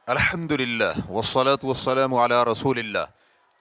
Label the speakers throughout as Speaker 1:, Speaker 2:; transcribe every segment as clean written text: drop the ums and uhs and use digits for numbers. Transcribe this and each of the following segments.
Speaker 1: الحمدللہ والصلاۃ والسلام علی رسول اللہ۔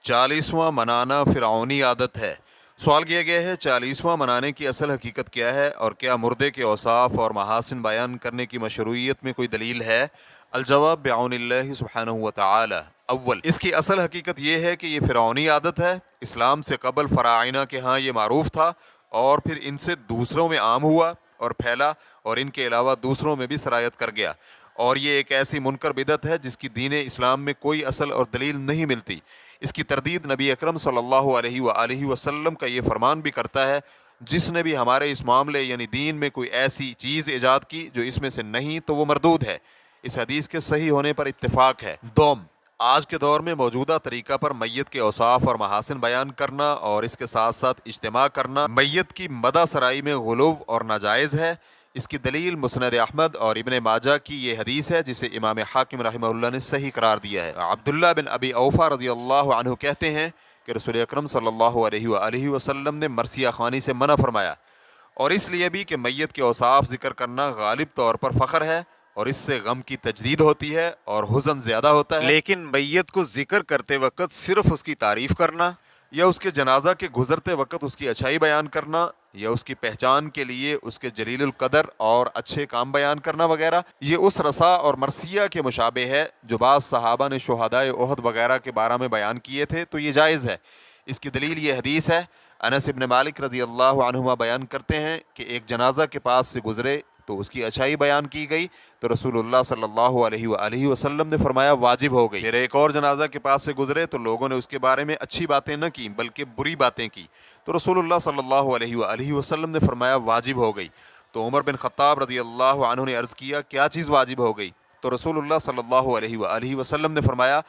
Speaker 1: 40واں منانا فرعونی عادت ہے۔ سوال کیا گیا ہے 40واں منانے کی اصل حقیقت کیا ہے اور کیا مردے کے اوصاف اور محاسن بیان کرنے کی مشروعیت میں کوئی دلیل ہے؟ الجواب بعون اللہ سبحانہ وتعالی۔ اول، اس کی اصل حقیقت یہ ہے کہ یہ فرعونی عادت ہے۔ اسلام سے قبل فراعنہ کے ہاں یہ معروف تھا اور پھر ان سے دوسروں میں عام ہوا اور پھیلا اور ان کے علاوہ دوسروں میں بھی سرایت کر گیا، اور یہ ایک ایسی منکر بدعت ہے جس کی دین اسلام میں کوئی اصل اور دلیل نہیں ملتی۔ اس کی تردید نبی اکرم صلی اللہ علیہ وآلہ وسلم کا یہ فرمان بھی کرتا ہے، جس نے بھی ہمارے اس معاملے یعنی دین میں کوئی ایسی چیز ایجاد کی جو اس میں سے نہیں تو وہ مردود ہے۔ اس حدیث کے صحیح ہونے پر اتفاق ہے۔ دوم، آج کے دور میں موجودہ طریقہ پر میت کے اوصاف اور محاسن بیان کرنا اور اس کے ساتھ ساتھ اجتماع کرنا میت کی مدح سرائی میں غلو اور ناجائز ہے۔ اس کی دلیل مسند احمد اور ابن ماجہ کی یہ حدیث ہے جسے امام حاکم رحمہ اللہ نے صحیح قرار دیا ہے۔ عبداللہ بن ابی اوفا رضی اللہ عنہ کہتے ہیں کہ رسول اکرم صلی اللہ علیہ وآلہ وسلم نے مرثیہ خوانی سے منع فرمایا، اور اس لیے بھی کہ میت کے اوصاف ذکر کرنا غالب طور پر فخر ہے اور اس سے غم کی تجدید ہوتی ہے اور حزن زیادہ ہوتا ہے، لیکن میت کو ذکر کرتے وقت صرف اس کی تعریف کرنا یا اس کے جنازہ کے گزرتے وقت اس کی اچھائی بیان کرنا یا اس کی پہچان کے لیے اس کے جلیل القدر اور اچھے کام بیان کرنا وغیرہ، یہ اس رسا اور مرثیہ کے مشابہ ہے جو بعض صحابہ نے شہدائے احد وغیرہ کے بارے میں بیان کیے تھے، تو یہ جائز ہے۔ اس کی دلیل یہ حدیث ہے۔ انس بن مالک رضی اللہ عنہما بیان کرتے ہیں کہ ایک جنازہ کے پاس سے گزرے تو اس کی اچھائی بیان کی گئی تو رسول اللہ صلی اللہ علیہ وآلہ وسلم نے فرمایا واجب ہو گئی۔ پھر ایک اور جنازہ کے پاس سے گزرے تو لوگوں نے اس کے بارے میں اچھی باتیں نہ کی بلکہ بری باتیں کی تو رسول اللہ صلی اللہ علیہ وآلہ وسلم نے فرمایا واجب ہو گئی۔ تو عمر بن خطاب رضی اللہ عنہ نے عرض کیا کیا چیز واجب ہو گئی؟ تو رسول اللہ صلی اللہ علیہ وآلہ وسلم نے فرمایا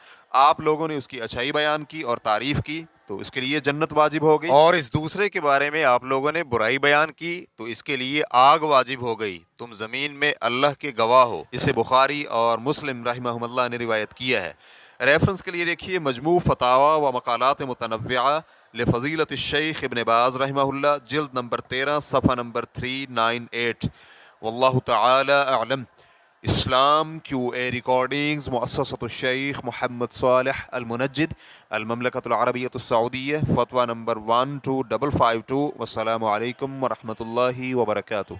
Speaker 1: آپ لوگوں نے اس کی اچھائی بیان کی اور تعریف کی تو اس کے لیے جنت واجب ہو گئی، اور اس دوسرے کے بارے میں آپ لوگوں نے برائی بیان کی تو اس کے لیے آگ واجب ہو گئی، تم زمین میں اللہ کے گواہ ہو۔ اسے بخاری اور مسلم رحمہم اللہ نے روایت کیا ہے۔ ریفرنس کے لیے دیکھیے مجموع فتاوی و مقالات متنوعہ لفضیلت الشیخ ابن باز رحمہ اللہ، جلد نمبر 13 صفحہ نمبر 398۔ واللہ تعالی اعلم۔ اسلام کیو اے ریکارڈنگز، مؤسسۃ الشیخ محمد صالح المنجد، المملکۃ العربیۃ السعودیہ، فتویٰ نمبر 12552۔ والسلام علیکم ورحمۃ اللہ وبرکاتہ۔